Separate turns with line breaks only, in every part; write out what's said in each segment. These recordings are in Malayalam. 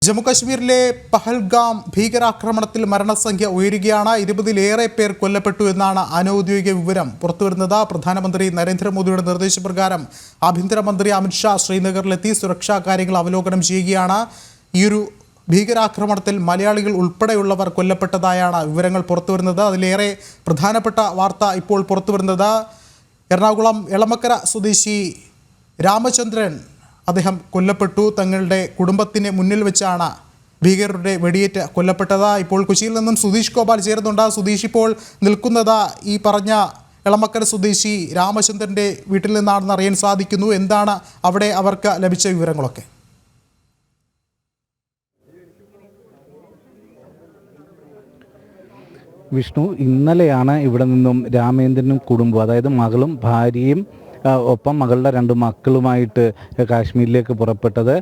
ജമ്മുകശ്മീരിലെ പഹൽഗാം ഭീകരാക്രമണത്തിൽ മരണസംഖ്യ ഉയരുകയാണ്. 20-ലേറെ പേർ കൊല്ലപ്പെട്ടു എന്നാണ് അനൌദ്യോഗിക വിവരം പുറത്തുവരുന്നത്. പ്രധാനമന്ത്രി നരേന്ദ്രമോദിയുടെ നിർദ്ദേശപ്രകാരം ആഭ്യന്തരമന്ത്രി അമിത്ഷാ ശ്രീനഗറിലെത്തി സുരക്ഷാ കാര്യങ്ങൾ അവലോകനം ചെയ്യുകയാണ്. ഈയൊരു ഭീകരാക്രമണത്തിൽ മലയാളികൾ ഉൾപ്പെടെയുള്ളവർ കൊല്ലപ്പെട്ടതായാണ് വിവരങ്ങൾ പുറത്തുവരുന്നത്. അതിലേറെ പ്രധാനപ്പെട്ട വാർത്ത ഇപ്പോൾ പുറത്തുവരുന്നത് എറണാകുളം എളമക്കര സ്വദേശി രാമചന്ദ്രൻ അദ്ദേഹം കൊല്ലപ്പെട്ടു. തങ്ങളുടെ കുടുംബത്തിന് മുന്നിൽ വെച്ചാണ് ഭീകരരുടെ വെടിയേറ്റ് കൊല്ലപ്പെട്ടത്. ഇപ്പോൾ കൊച്ചിയിൽ നിന്നും സുധീഷ് ഗോപാൽ ചേരുന്നുണ്ട്. സുധീഷ്, ഇപ്പോൾ നിൽക്കുന്നത് ഈ പറഞ്ഞ എളമക്കര സ്വദേശി രാമചന്ദ്രൻ്റെ വീട്ടിൽ നിന്നാണെന്ന് അറിയാൻ സാധിക്കുന്നു. എന്താണ് അവിടെ അവർക്ക് ലഭിച്ച വിവരങ്ങളൊക്കെ?
വിഷ്ണു, ഇന്നലെയാണ് ഇവിടെ നിന്നും രാമേന്ദ്രനും കുടുംബവും, അതായത് മകളും ഭാര്യയും ഒപ്പം മകളുടെ 2 മക്കളുമായിട്ട് കാശ്മീരിലേക്ക് പുറപ്പെട്ടത്.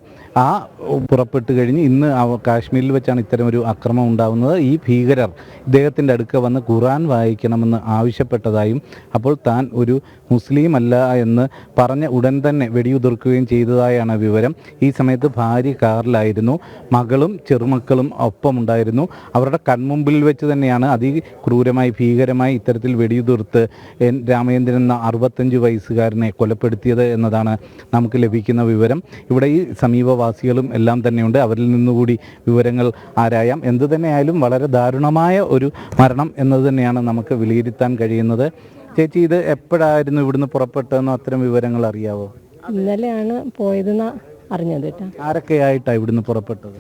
പുറപ്പെട്ട് കഴിഞ്ഞ് ഇന്ന് കാശ്മീരിൽ വെച്ചാണ് ഇത്തരമൊരു അക്രമം ഉണ്ടാകുന്നത്. ഈ ഭീകരർ ഇദ്ദേഹത്തിൻ്റെ അടുക്ക വന്ന് ഖുർആൻ വായിക്കണമെന്ന് ആവശ്യപ്പെട്ടതായും അപ്പോൾ താൻ ഒരു മുസ്ലിം അല്ല എന്ന് പറഞ്ഞ ഉടൻ തന്നെ വെടിയുതിർക്കുകയും ചെയ്തതായാണ് വിവരം. ഈ സമയത്ത് ഭാര്യ കാറിലായിരുന്നു, മകളും ചെറുമക്കളും ഒപ്പമുണ്ടായിരുന്നു. അവരുടെ കൺമുമ്പിൽ വെച്ച് തന്നെയാണ് അതിക്രൂരമായി ഭീകരമായി ഇത്തരത്തിൽ വെടിയുതിർത്ത് രാമേന്ദ്രൻ എന്ന 65 വയസ്സുകാരൻ കൊലപ്പെടുത്തിയത് എന്നതാണ് നമുക്ക് ലഭിക്കുന്ന വിവരം. ഇവിടെ ഈ സമീപവാസികളും എല്ലാം തന്നെയുണ്ട്. അവരിൽ നിന്നുകൂടി വിവരങ്ങൾ ആരായാം. എന്തു തന്നെയായാലും വളരെ ദാരുണമായ ഒരു മരണം എന്നത് തന്നെയാണ് നമുക്ക് വിലയിരുത്താൻ കഴിയുന്നത്. ചേച്ചി, ഇത് എപ്പോഴായിരുന്നു ഇവിടുന്ന് പുറപ്പെട്ടതെന്നോ അത്തരം വിവരങ്ങൾ അറിയാവോ?
ഇന്നലെയാണ് പോയതെന്ന് അറിഞ്ഞത്.
ആരൊക്കെയായിട്ടാണ് ഇവിടുന്ന് പുറപ്പെട്ടത്?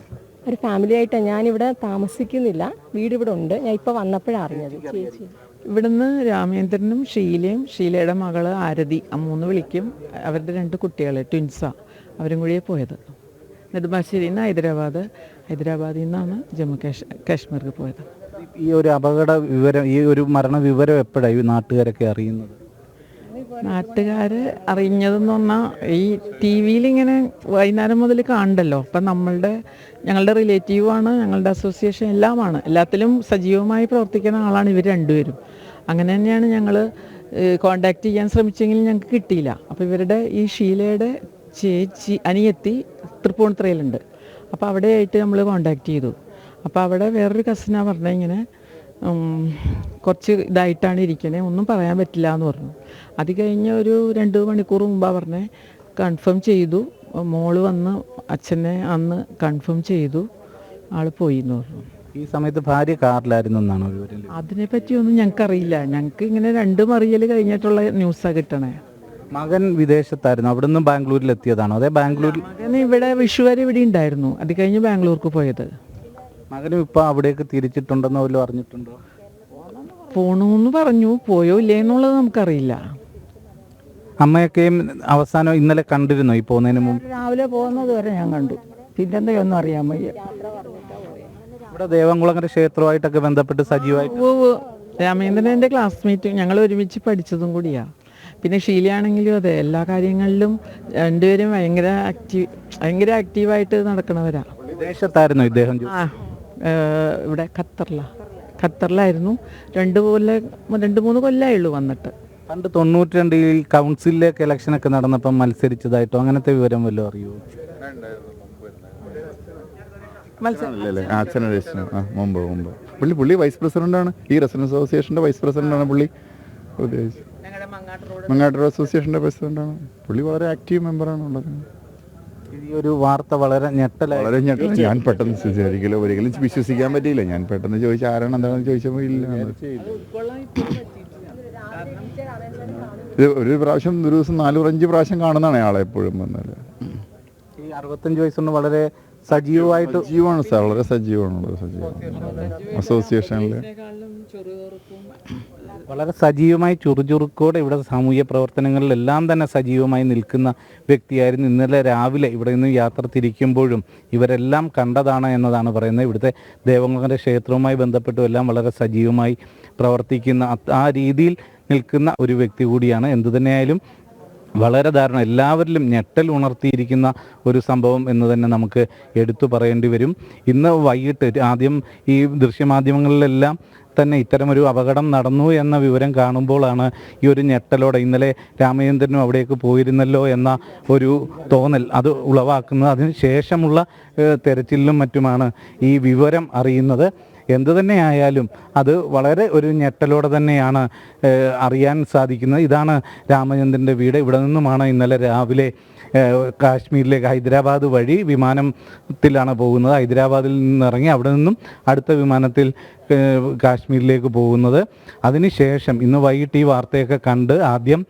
ഒരു ഫാമിലി ആയിട്ടാണ്. ഞാനിവിടെ താമസിക്കുന്നില്ല, വീട് ഇവിടെ ഉണ്ട്. ഞാൻ ഇപ്പോൾ വന്നപ്പോഴാണ് അറിഞ്ഞത്. ചേച്ചി
ഇവിടുന്ന് രാമേന്ദ്രനും ഷീലയുടെ മകള് ആരതി, 3 വിളിക്കും. അവരുടെ 2 കുട്ടികൾ ട്വിൻസാണ്. അവരും കൂടിയേ പോയത്. നെടുമ്പാശ്ശേരിയിൽ നിന്ന് ഹൈദരാബാദിൽ നിന്നാണ് ജമ്മു കാശ്മീർക്ക് പോയത്.
ഈ ഒരു അപകട വിവരം, ഈ ഒരു മരണ വിവരം എപ്പോഴാണ് ഈ നാട്ടുകാരൊക്കെ അറിയുന്നത്?
നാട്ടുകാർ അറിഞ്ഞതെന്ന് പറഞ്ഞാൽ ഈ ടി വിയിൽ ഇങ്ങനെ വൈകുന്നേരം മുതൽ കാണണ്ടല്ലോ. അപ്പം ഞങ്ങളുടെ റിലേറ്റീവാണ്, ഞങ്ങളുടെ അസോസിയേഷൻ എല്ലാമാണ്, എല്ലാത്തിലും സജീവമായി പ്രവർത്തിക്കുന്ന ആളാണ് ഇവർ 2 പേരും. അങ്ങനെ തന്നെയാണ് ഞങ്ങൾ കോണ്ടാക്ട് ചെയ്യാൻ ശ്രമിച്ചെങ്കിലും ഞങ്ങൾക്ക് കിട്ടിയില്ല. അപ്പോൾ ഇവരുടെ ഈ ഷീലയുടെ ചേച്ചി അനിയത്തി തൃപ്പൂണിത്തുറയിലുണ്ട്. അപ്പോൾ അവിടെയായിട്ട് നമ്മൾ കോണ്ടാക്ട് ചെയ്തു. അപ്പോൾ അവിടെ വേറൊരു കസിനാണ് പറഞ്ഞത് ഇങ്ങനെ കുറച്ച് ഇതായിട്ടാണ് ഇരിക്കണേ, ഒന്നും പറയാൻ പറ്റില്ല എന്ന് പറഞ്ഞു. അത് കഴിഞ്ഞ് ഒരു 2 മണിക്കൂർ മുമ്പാണ് പറഞ്ഞത്. കൺഫേം ചെയ്തു. മോള് വന്ന് അച്ഛനെ അന്ന് കൺഫേം ചെയ്തു, ആൾ പോയി എന്ന് പറഞ്ഞു.
ഈ സമയത്ത് ഭാര്യ കാറിലായിരുന്നു എന്നാണോ വിവരം?
അതിനെപ്പറ്റിയൊന്നും ഞങ്ങൾക്കറിയില്ല. ഞങ്ങൾക്ക് ഇങ്ങനെ 2 മറിയൽ കഴിഞ്ഞിട്ടുള്ള ന്യൂസാണ് കിട്ടണേ.
മകൻ വിദേശത്തായിരുന്നു, അവിടെ നിന്ന് ബാംഗ്ലൂരിൽ എത്തിയതാണോ? അതെ, ബാംഗ്ലൂരിൽ.
മകൻ ഇവിടെ വിഷു വരെ ഇവിടെ ഉണ്ടായിരുന്നു. അത് കഴിഞ്ഞ് ബാംഗ്ലൂർക്ക് പോയത്.
മകനും ഇപ്പം അവിടേക്ക് തിരിച്ചിട്ടുണ്ടെന്നോ വല്ലതും അറിഞ്ഞിട്ടുണ്ടോ?
പോണൂന്ന് പറഞ്ഞു, പോയോ ഇല്ലേ എന്നുള്ളത് നമുക്കറിയില്ല.
അമ്മയൊക്കെയും അവസാനം ഇന്നലെ കണ്ടിരുന്നോ ഈ പോകുന്നതിന് മുമ്പ്?
രാവിലെ പോകുന്നത് വരെ ഞാൻ കണ്ടു. പിന്നെന്തൊന്നും അറിയാൻ വയ്യ.
ഇവിടെ ദേവംകുളങ്ങര ക്ഷേത്രമായിട്ടൊക്കെ ബന്ധപ്പെട്ട് സജീവമായിട്ട്
രാമേന്ദ്രൻ എൻ്റെ ക്ലാസ്മേറ്റ്, ഞങ്ങൾ ഒരുമിച്ച് പഠിച്ചതും കൂടിയാണ്. പിന്നെ ഷീലയാണെങ്കിലും അതെ, എല്ലാ കാര്യങ്ങളിലും 2 പേരും ഭയങ്കര ആക്റ്റീവായിട്ട് നടക്കണവരാ.
വിദേശത്തായിരുന്നു ഇദ്ദേഹം?
ഇവിടെ ഖത്തറിലായിരുന്നു. 2-3 കൊല്ലമായുള്ളൂ വന്നിട്ട്.
പണ്ട് 92-ൽ കൗൺസിലിലേക്ക് ഇലക്ഷനൊക്കെ നടന്നപ്പം മത്സരിച്ചതായിട്ടോ അങ്ങനത്തെ വിവരം വല്ലതും അറിയുമോ?
മുമ്പ് പുള്ളി വൈസ് പ്രസിഡന്റാണ്. ഈ റെസിഡൻസ് അസോസിയേഷന്റെ വൈസ് പ്രസിഡന്റാണ് പുള്ളി. മങ്ങാട്ട് റോഡ് അസോസിയേഷന്റെ പ്രസിഡന്റാണ് പുള്ളി. വളരെ ആക്റ്റീവ് മെമ്പറാണ് ഉള്ളത്.
ഈ ഒരു വാർത്ത വളരെ ഞെട്ടലായി.
ഞാൻ പെട്ടെന്ന് ഒരിക്കലും വിശ്വസിക്കാൻ പറ്റിയില്ല. ഞാൻ പെട്ടെന്ന് ചോദിച്ച ആരാണ് എന്താണെന്ന് ചോദിച്ചപ്പോൾ ഇല്ല. ഇത് ഒരു ദിവസം 4-5 പ്രാവശ്യം കാണുന്നതാണ് ആളെ എപ്പോഴും വന്നാല്.
ഈ 65 വയസ്സുണ്ട്, വളരെ സജീവമായിട്ട്
സാർ, വളരെ സജീവമാണുള്ളത്. അസോസിയേഷനിൽ
വളരെ സജീവമായി ചുറുചുറുക്കോടെ ഇവിടെ സാമൂഹ്യ പ്രവർത്തനങ്ങളിലെല്ലാം തന്നെ സജീവമായി നിൽക്കുന്ന വ്യക്തിയായിരുന്നു. ഇന്നലെ രാവിലെ ഇവിടെ നിന്ന് യാത്ര തിരിക്കുമ്പോഴും ഇവരെല്ലാം കണ്ടതാണ് എന്നതാണ് പറയുന്നത്. ഇവിടുത്തെ ദേവംകുളങ്ങര ക്ഷേത്രവുമായി ബന്ധപ്പെട്ടും എല്ലാം വളരെ സജീവമായി പ്രവർത്തിക്കുന്ന ആ രീതിയിൽ നിൽക്കുന്ന ഒരു വ്യക്തി കൂടിയാണ്. എന്തുതന്നെയായാലും വളരെ ദാരുണം, എല്ലാവരിലും ഞെട്ടൽ ഉണർത്തിയിരിക്കുന്ന ഒരു സംഭവം എന്ന് തന്നെ നമുക്ക് എടുത്തു പറയേണ്ടി വരും. ഇന്ന് വൈകിട്ട് ആദ്യം ഈ ദൃശ്യമാധ്യമങ്ങളിലെല്ലാം തന്നെ ഇത്തരമൊരു അപകടം നടന്നു എന്ന വിവരം കാണുമ്പോഴാണ് ഈ ഒരു ഞെട്ടലോടെ ഇന്നലെ രാമചന്ദ്രനും അവിടേക്ക് പോയിരുന്നല്ലോ എന്ന ഒരു തോന്നൽ അത് ഉളവാക്കുന്നത്. അതിന് ശേഷമുള്ള തെരച്ചിലിലും മറ്റുമാണ് ഈ വിവരം അറിയുന്നത്. എന്തു തന്നെയായാലും അത് വളരെ ഒരു ഞെട്ടലോടെ തന്നെയാണ് അറിയാൻ സാധിക്കുന്നത്. ഇതാണ് രാമചന്ദ്രൻ്റെ വീട്. ഇവിടെ നിന്നുമാണ് ഇന്നലെ രാവിലെ കാശ്മീരിലേക്ക് ഹൈദരാബാദ് വഴി വിമാനത്തിലാണ് പോകുന്നത്. ഹൈദരാബാദിൽ നിന്നിറങ്ങി അവിടെ നിന്നും അടുത്ത വിമാനത്തിൽ കാശ്മീരിലേക്ക് പോകുന്നത്. അതിനുശേഷം ഇന്ന് വൈകിട്ട് ഈ വാർത്തയൊക്കെ കണ്ട് ആദ്യം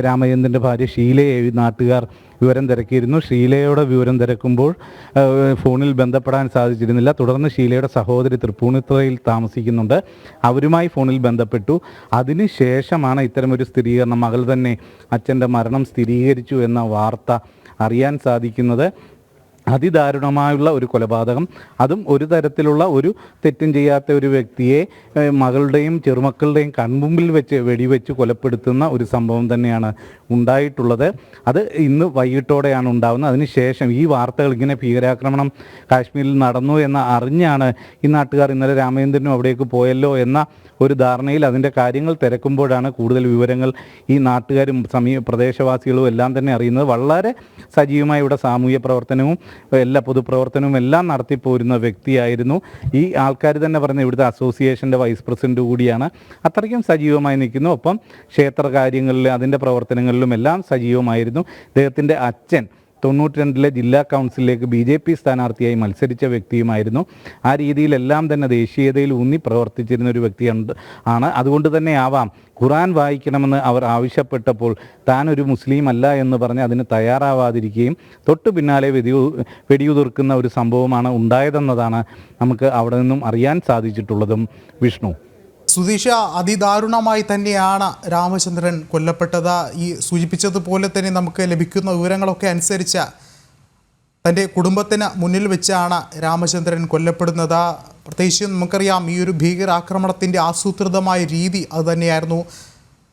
രാമചന്ദ്രൻ്റെ ഭാര്യ ഷീലയെ നാട്ടുകാർ വിവരം തിരക്കിയിരുന്നു. ഷീലയുടെ വിവരം തിരക്കുമ്പോൾ ഫോണിൽ ബന്ധപ്പെടാൻ സാധിച്ചിരുന്നില്ല. തുടർന്ന് ഷീലയുടെ സഹോദരി തൃപ്പൂണിത്തുറയിൽ താമസിക്കുന്നുണ്ട്, അവരുമായി ഫോണിൽ ബന്ധപ്പെട്ടു. അതിനുശേഷമാണ് ഇത്തരമൊരു സ്ഥിരീകരണം, മകൾ തന്നെ അച്ഛൻ്റെ മരണം സ്ഥിരീകരിച്ചു എന്ന വാർത്ത അറിയാൻ സാധിക്കുന്നത്. അതിദാരുണമായുള്ള ഒരു കൊലപാതകം, അതും ഒരു തരത്തിലുള്ള ഒരു തെറ്റും ചെയ്യാത്ത ഒരു വ്യക്തിയെ മകളുടെയും ചെറുമക്കളുടെയും കൺമുമ്പിൽ വെച്ച് വെടിവെച്ച് കൊലപ്പെടുത്തുന്ന ഒരു സംഭവം തന്നെയാണ് ഉണ്ടായിട്ടുള്ളത്. അത് ഇന്ന് വൈകിട്ടോടെയാണ് ഉണ്ടാകുന്നത്. അതിനുശേഷം ഈ വാർത്തകൾ ഇങ്ങനെ ഭീകരാക്രമണം കാശ്മീരിൽ നടന്നു എന്ന് അറിഞ്ഞാണ് ഈ നാട്ടുകാർ ഇന്നലെ രാമചന്ദ്രനും അവിടേക്ക് പോയല്ലോ എന്ന ഒരു ധാരണയിൽ അതിൻ്റെ കാര്യങ്ങൾ തിരക്കുമ്പോഴാണ് കൂടുതൽ വിവരങ്ങൾ ഈ നാട്ടുകാരും പ്രദേശവാസികളും എല്ലാം തന്നെ അറിയുന്നത്. വളരെ സജീവമായി ഇവിടെ സാമൂഹ്യ പ്രവർത്തനവും എല്ലാ പൊതുപ്രവർത്തനവും എല്ലാം നടത്തിപ്പോരുന്ന വ്യക്തിയായിരുന്നു. ഈ ആൾക്കാർ തന്നെ പറയുന്നത് ഇവിടുത്തെ അസോസിയേഷൻ്റെ വൈസ് പ്രസിഡന്റ് കൂടിയാണ്. അത്രയ്ക്കും സജീവമായി നിൽക്കുന്നു. ഒപ്പം ക്ഷേത്ര കാര്യങ്ങളിൽ അതിൻ്റെ പ്രവർത്തനങ്ങളിലും എല്ലാം സജീവമായിരുന്നു. ഇദ്ദേഹത്തിൻ്റെ അച്ഛൻ 92 ജില്ലാ കൗൺസിലിലേക്ക് BJP സ്ഥാനാർത്ഥിയായി മത്സരിച്ച വ്യക്തിയുമായിരുന്നു. ആ രീതിയിലെല്ലാം തന്നെ ദേശീയതയിൽ ഊന്നി പ്രവർത്തിച്ചിരുന്ന ഒരു വ്യക്തിയാണ്. അതുകൊണ്ട് തന്നെ ആവാം ഖുറാൻ വായിക്കണമെന്ന് അവർ ആവശ്യപ്പെട്ടപ്പോൾ താൻ ഒരു മുസ്ലിം അല്ല എന്ന് പറഞ്ഞ് അതിന് തയ്യാറാവാതിരിക്കുകയും തൊട്ടു പിന്നാലെ വെടിയുതിർക്കുന്ന ഒരു സംഭവമാണ് ഉണ്ടായതെന്നതാണ് നമുക്ക് അവിടെ നിന്നും അറിയാൻ സാധിച്ചിട്ടുള്ളതും. വിഷ്ണു,
സുധീഷ, അതിദാരുണമായി തന്നെയാണ് രാമചന്ദ്രൻ കൊല്ലപ്പെട്ടത്. ഈ സൂചിപ്പിച്ചതുപോലെ തന്നെ നമുക്ക് ലഭിക്കുന്ന വിവരങ്ങളൊക്കെ അനുസരിച്ച് തൻ്റെ കുടുംബത്തിന് മുന്നിൽ വെച്ചാണ് രാമചന്ദ്രൻ കൊല്ലപ്പെടുന്നത്. പ്രത്യേകിച്ച് നമുക്കറിയാം ഈ ഒരു ഭീകരാക്രമണത്തിൻ്റെ ആസൂത്രിതമായ രീതി അതുതന്നെയായിരുന്നു.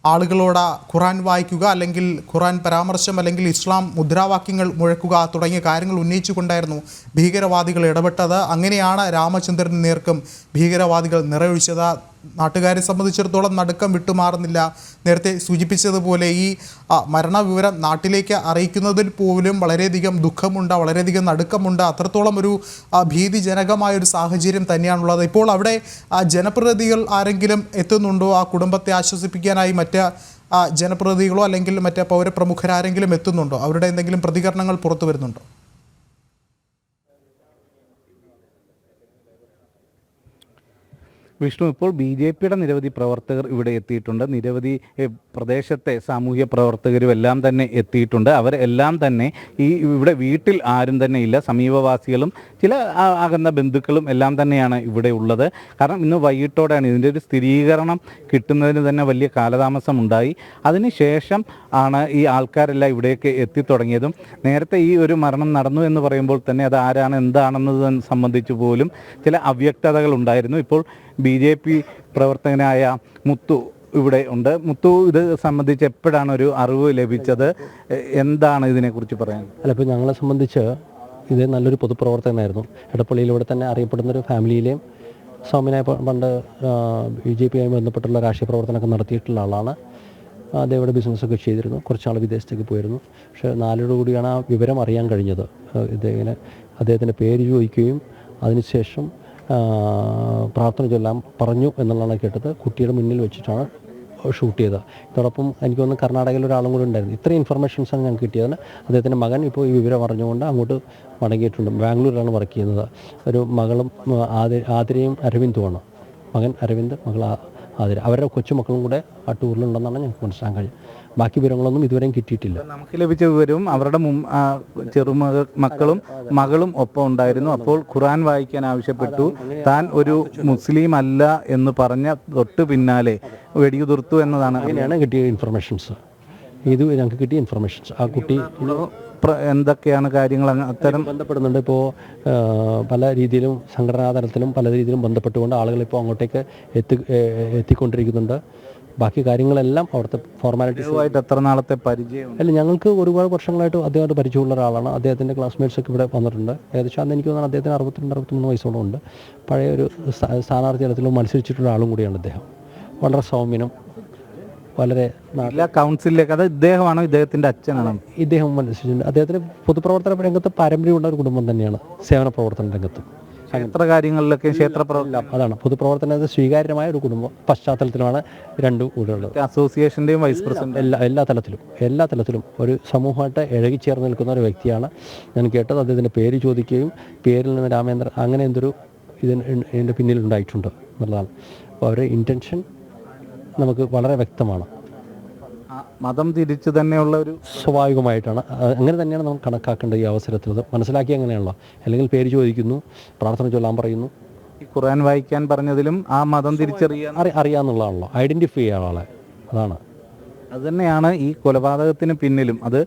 ആളുകളോട് ഖുറാൻ വായിക്കുക, അല്ലെങ്കിൽ ഖുറാൻ പരാമർശം, അല്ലെങ്കിൽ ഇസ്ലാം മുദ്രാവാക്യങ്ങൾ മുഴക്കുക തുടങ്ങിയ കാര്യങ്ങൾ ഉന്നയിച്ചുകൊണ്ടായിരുന്നു ഭീകരവാദികൾ ഇടപെട്ടത്. അങ്ങനെയാണ് രാമചന്ദ്രന് നേർക്കും ഭീകരവാദികൾ നിറയൊഴിച്ചത്. നാട്ടുകാരെ സംബന്ധിച്ചിടത്തോളം നടുക്കം വിട്ടുമാറുന്നില്ല. നേരത്തെ സൂചിപ്പിച്ചതുപോലെ ഈ മരണവിവരം നാട്ടിലേക്ക് അറിയിക്കുന്നതിൽ പോലും വളരെയധികം ദുഃഖമുണ്ട്, വളരെയധികം നടുക്കമുണ്ട്. അത്രത്തോളം ഒരു ഭീതിജനകമായൊരു സാഹചര്യം തന്നെയാണുള്ളത്. ഇപ്പോൾ അവിടെ ജനപ്രതിനിധികൾ ആരെങ്കിലും എത്തുന്നുണ്ടോ? ആ കുടുംബത്തെ ആശ്വസിപ്പിക്കാനായി മറ്റ് ജനപ്രതിനിധികളോ അല്ലെങ്കിൽ മറ്റ് പൗരപ്രമുഖരാരെങ്കിലും എത്തുന്നുണ്ടോ? അവരുടെ എന്തെങ്കിലും പ്രതികരണങ്ങൾ പുറത്തു വരുന്നുണ്ടോ?
വിഷ്ണു, ഇപ്പോൾ BJPയുടെ നിരവധി പ്രവർത്തകർ ഇവിടെ എത്തിയിട്ടുണ്ട്. നിരവധി പ്രദേശത്തെ സാമൂഹ്യ പ്രവർത്തകരും എല്ലാം തന്നെ എത്തിയിട്ടുണ്ട്. അവരെല്ലാം തന്നെ ഇവിടെ വീട്ടിൽ ആരും തന്നെ ഇല്ല. സമീപവാസികളും ചില അകന്ന ബന്ധുക്കളും എല്ലാം തന്നെയാണ് ഇവിടെ ഉള്ളത്. കാരണം ഇന്ന് വൈകിട്ടോടെയാണ് ഇതിൻ്റെ ഒരു സ്ഥിരീകരണം കിട്ടുന്നതിന് തന്നെ വലിയ കാലതാമസം ഉണ്ടായി. അതിനുശേഷം ആണ് ഈ ആൾക്കാരെല്ലാം ഇവിടേക്ക് എത്തിത്തുടങ്ങിയതും. നേരത്തെ ഈ ഒരു മരണം നടന്നു എന്ന് പറയുമ്പോൾ തന്നെ അത് ആരാണ് എന്താണെന്നത് സംബന്ധിച്ച് പോലും ചില അവ്യക്തതകൾ ഉണ്ടായിരുന്നു. ഇപ്പോൾ BJP പ്രവർത്തകനായ മുത്തു ഇവിടെ ഉണ്ട്. മുത്തു, ഇത് സംബന്ധിച്ച് എപ്പോഴാണ് ഒരു അറിവ് ലഭിച്ചത്? എന്താണ് ഇതിനെക്കുറിച്ച് പറയാൻ?
അല്ല, ഇപ്പോൾ ഞങ്ങളെ സംബന്ധിച്ച് ഇത് നല്ലൊരു പൊതുപ്രവർത്തകനായിരുന്നു. എടപ്പള്ളിയിലൂടെ തന്നെ അറിയപ്പെടുന്നൊരു ഫാമിലിയിലെയും സൗമ്യനായ പണ്ട് BJPയുമായി ബന്ധപ്പെട്ടുള്ള രാഷ്ട്രീയ പ്രവർത്തനമൊക്കെ നടത്തിയിട്ടുള്ള ആളാണ്. അദ്ദേഹം ഇവിടെ ബിസിനസ്സൊക്കെ ചെയ്തിരുന്നു. കുറച്ചാൾ വിദേശത്തേക്ക് പോയിരുന്നു. പക്ഷേ 4 കൂടിയാണ് ആ വിവരം അറിയാൻ കഴിഞ്ഞത്. അദ്ദേഹത്തിൻ്റെ പേര് ചോദിക്കുകയും അതിനുശേഷം പ്രാർത്ഥന ചൊല്ലാൻ പറഞ്ഞു എന്നുള്ളതാണ് കേട്ടത്. കുട്ടിയുടെ മുന്നിൽ വെച്ചിട്ടാണ് ഷൂട്ട് ചെയ്തത്. ഇതോടൊപ്പം എനിക്ക് തോന്നുന്നു കർണാടകയിൽ ഒരാളും കൂടി ഉണ്ടായിരുന്നു. ഇത്രയും ഇൻഫർമേഷൻസാണ് ഞങ്ങൾക്ക് കിട്ടിയത്. അദ്ദേഹത്തിൻ്റെ മകൻ ഇപ്പോൾ ഈ വിവരം അറിഞ്ഞുകൊണ്ട് അങ്ങോട്ട് മടങ്ങിയിട്ടുണ്ട്. ബാംഗ്ലൂരിലാണ് വർക്ക് ചെയ്യുന്നത്. ഒരു മകളും ആതിരയും അരവിന്ദുമാണ്. മകൻ അരവിന്ദ്, മകൾ ആതിര. അവരുടെ കൊച്ചുമക്കളും കൂടെ ആ ടൂറിലുണ്ടെന്നാണ് ഞങ്ങൾക്ക് മനസ്സിലാക്കാൻ കഴിഞ്ഞത്. ബാക്കി വിവരങ്ങളൊന്നും ഇതുവരെയും കിട്ടിയിട്ടില്ല.
നമുക്ക് ലഭിച്ച വിവരവും അവരുടെ മകളും ഒപ്പം ഉണ്ടായിരുന്നു. അപ്പോൾ ഖുറാൻ വായിക്കാൻ ആവശ്യപ്പെട്ടു. താൻ ഒരു മുസ്ലിം അല്ല എന്ന് പറഞ്ഞ തൊട്ട് പിന്നാലെ വെടിയുതിർത്തു എന്നതാണ്
അങ്ങനെയാണ് കിട്ടിയ ഇൻഫർമേഷൻസ്. ഇത് ഞങ്ങൾക്ക് കിട്ടിയ ഇൻഫർമേഷൻസ്. ആ കുട്ടി
എന്തൊക്കെയാണ് കാര്യങ്ങൾ അത്തരം
ബന്ധപ്പെടുന്നുണ്ട്. ഇപ്പോൾ പല രീതിയിലും സംഘടനാ തലത്തിലും പല രീതിയിലും ബന്ധപ്പെട്ടുകൊണ്ട് ആളുകൾ ഇപ്പോൾ അങ്ങോട്ടേക്ക് എത്തിക്കൊണ്ടിരിക്കുന്നുണ്ട്. ബാക്കി കാര്യങ്ങളെല്ലാം അവിടുത്തെ ഫോർമാലിറ്റീസ്.
എത്ര നാളത്തെ പരിചയം?
അല്ല, ഞങ്ങൾക്ക് ഒരുപാട് വർഷങ്ങളായിട്ട് അദ്ദേഹമായിട്ട് പരിചയമുള്ള ഒരാളാണ്. അദ്ദേഹത്തിൻ്റെ ക്ലാസ്മേറ്റ്സൊക്കെ ഇവിടെ വന്നിട്ടുണ്ട്. ഏകദേശം അന്ന് എനിക്ക് തോന്നുന്നു അദ്ദേഹത്തിന് 62-63 വയസ്സോളം ഉണ്ട്. പഴയ ഒരു സ്ഥാനാർത്ഥി തലത്തിൽ മത്സരിച്ചിട്ടുള്ള ആളും കൂടിയാണ് അദ്ദേഹം. വളരെ സൗമ്യനും വളരെ
ജില്ലാ കൗൺസിലിലേക്ക്. അത് ഇദ്ദേഹമാണോ, ഇദ്ദേഹത്തിൻ്റെ അച്ഛനാണോ?
ഇദ്ദേഹം മത്സരിച്ചിട്ടുണ്ട്. അദ്ദേഹത്തിന് പൊതുപ്രവർത്തന രംഗത്ത് പാരമ്പര്യമുള്ള ഒരു കുടുംബം തന്നെയാണ്. സേവന പ്രവർത്തന രംഗത്തും
ക്ഷേത്ര കാര്യങ്ങളിലൊക്കെ ക്ഷേത്രപ്രവർത്തനം
അതാണ്. പൊതുപ്രവർത്തനത്തിൽ സ്വീകാര്യമായ ഒരു കുടുംബ പശ്ചാത്തലത്തിലുമാണ് രണ്ടും കൂടെ ഉള്ളത്.
അസോസിയേഷൻ്റെയും വൈസ് പ്രസിഡന്റ്
എല്ലാ തലത്തിലും ഒരു സമൂഹമായിട്ട് ഇഴകിച്ചേർന്ന് നിൽക്കുന്ന ഒരു വ്യക്തിയാണ്. ഞാൻ കേട്ടത് അദ്ദേഹത്തിൻ്റെ പേര് ചോദിക്കുകയും പേരിൽ നിന്ന് രാമേന്ദ്രൻ അങ്ങനെ എന്തൊരു ഇതിൻ്റെ പിന്നിലുണ്ടായിട്ടുണ്ട് എന്നുള്ളതാണ്. അപ്പോൾ അവരുടെ ഇൻറ്റൻഷൻ നമുക്ക് വളരെ വ്യക്തമാണ്.
മതം തിരിച്ച് തന്നെയുള്ള ഒരു
സ്വാഭാവികമായിട്ടാണ് അങ്ങനെ തന്നെയാണ് നമ്മൾ കണക്കാക്കേണ്ടത്. ഈ അവസരത്തിൽ അത് മനസ്സിലാക്കി അങ്ങനെയാണല്ലോ. അല്ലെങ്കിൽ പേര് ചോദിക്കുന്നു, പ്രാർത്ഥന ചൊല്ലാൻ പറയുന്നു.
ഈ ഖുർആൻ വായിക്കാൻ പറഞ്ഞതിലും ആ മതം
അറിയാമെന്നുള്ളതാണല്ലോ, ഐഡൻറ്റിഫൈ ചെയ്യാൻ ആളെ. അതാണ്
അതുതന്നെയാണ് ഈ കൊലപാതകത്തിന് പിന്നിലും. അത്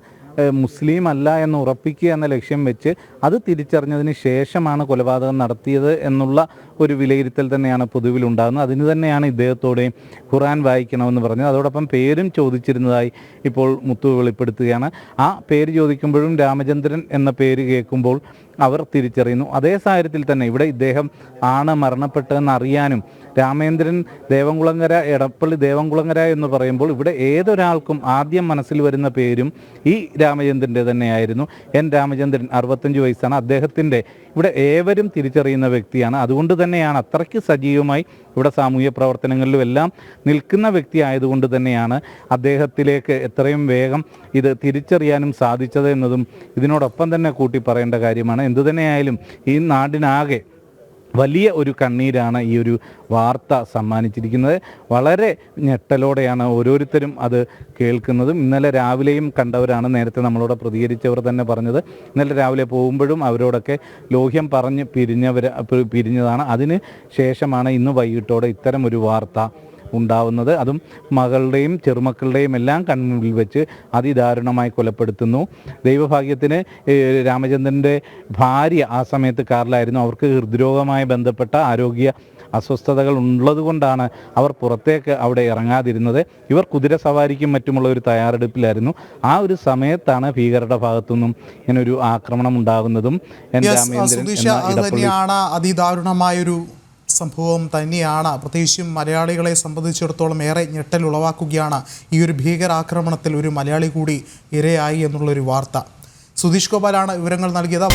മുസ്ലിം അല്ല എന്ന് ഉറപ്പിക്കുക എന്ന ലക്ഷ്യം വെച്ച് അത് തിരിച്ചറിഞ്ഞതിന് ശേഷമാണ് കൊലപാതകം നടത്തിയത് എന്നുള്ള ഒരു വിലയിരുത്തൽ തന്നെയാണ് പൊതുവിലുണ്ടാകുന്നത്. അതിന് തന്നെയാണ് ഇദ്ദേഹത്തോടെയും ഖുർആൻ വായിക്കണമെന്ന് പറഞ്ഞത്. അതോടൊപ്പം പേരും ചോദിച്ചിരുന്നതായി ഇപ്പോൾ മുത്തു വെളിപ്പെടുത്തുകയാണ്. ആ പേര് ചോദിക്കുമ്പോഴും രാമചന്ദ്രൻ എന്ന പേര് കേൾക്കുമ്പോൾ അവർ തിരിച്ചറിയുന്നു. അതേ സാഹചര്യത്തിൽ തന്നെ ഇവിടെ ഇദ്ദേഹം ആണ് മരണപ്പെട്ടതെന്ന് അറിയാനും രാമേന്ദ്രൻ ദേവംകുളങ്ങര, എടപ്പള്ളി ദേവംകുളങ്ങര എന്ന് പറയുമ്പോൾ ഇവിടെ ഏതൊരാൾക്കും ആദ്യം മനസ്സിൽ വരുന്ന പേരും ഈ രാമചന്ദ്രൻ്റെ തന്നെയായിരുന്നു. എൻ രാമചന്ദ്രൻ, 65 വയസ്സാണ് അദ്ദേഹത്തിൻ്റെ. ഇവിടെ ഏവരും തിരിച്ചറിയുന്ന വ്യക്തിയാണ്. അതുകൊണ്ട് തന്നെയാണ് അത്രയ്ക്ക് സജീവമായി ഇവിടെ സാമൂഹ്യ പ്രവർത്തനങ്ങളിലും എല്ലാം നിൽക്കുന്ന വ്യക്തി ആയതുകൊണ്ട് തന്നെയാണ് അദ്ദേഹത്തിലേക്ക് എത്രയും വേഗം ഇത് തിരിച്ചറിയാനും സാധിച്ചത് എന്നതും ഇതിനോടൊപ്പം തന്നെ കൂട്ടി പറയേണ്ട കാര്യമാണ്. എന്തുതന്നെയായാലും ഈ നാടിനാകെ വലിയ ഒരു കണ്ണീരാണ് ഈ ഒരു വാർത്ത സമ്മാനിച്ചിരിക്കുന്നത്. വളരെ ഞെട്ടലോടെയാണ് ഓരോരുത്തരും അത് കേൾക്കുന്നതും. ഇന്നലെ രാവിലെയും കണ്ടവരാണ് നേരത്തെ നമ്മളോട് പ്രതികരിച്ചവർ തന്നെ പറഞ്ഞത്. ഇന്നലെ രാവിലെ പോകുമ്പോഴും അവരോടൊക്കെ ലോഹ്യം പറഞ്ഞ് പിരിഞ്ഞതാണ്. അതിന് ശേഷമാണ് ഇന്ന് വൈകിട്ടോടെ ഇത്തരം ഒരു വാർത്ത ഉണ്ടാവുന്നത്. അതും മകളുടെയും ചെറുമക്കളുടെയും എല്ലാം കൺമുന്നിൽ വെച്ച് അതിദാരുണമായി കൊലപ്പെടുത്തുന്നു. ദൈവഭാഗ്യത്തിന് രാമചന്ദ്രൻ്റെ ഭാര്യ ആ സമയത്ത് കാറിലായിരുന്നു. അവർക്ക് ഹൃദ്രോഗവുമായി ബന്ധപ്പെട്ട ആരോഗ്യ അസ്വസ്ഥതകൾ ഉള്ളതുകൊണ്ടാണ് അവർ പുറത്തേക്ക് അവിടെ ഇറങ്ങാതിരുന്നത്. ഇവർ കുതിര സവാരിക്കും മറ്റുമുള്ള ഒരു തയ്യാറെടുപ്പിലായിരുന്നു. ആ ഒരു സമയത്താണ് ഭീകരരുടെ ഭാഗത്തുനിന്നും ഇങ്ങനൊരു ആക്രമണം ഉണ്ടാകുന്നതും.
തന്നെയാണ് അതിദാരുണമായൊരു സംഭവം തന്നെയാണ്. പ്രത്യേകിച്ചും മലയാളികളെ സംബന്ധിച്ചിടത്തോളം ഏറെ ഞെട്ടൽ ഉളവാക്കുകയാണ് ഈ ഒരു ഭീകരാക്രമണത്തിൽ ഒരു മലയാളി കൂടി ഇരയായി എന്നുള്ളൊരു വാർത്ത. സുധീഷ് ഗോപാലാണ് വിവരങ്ങൾ നൽകിയത്.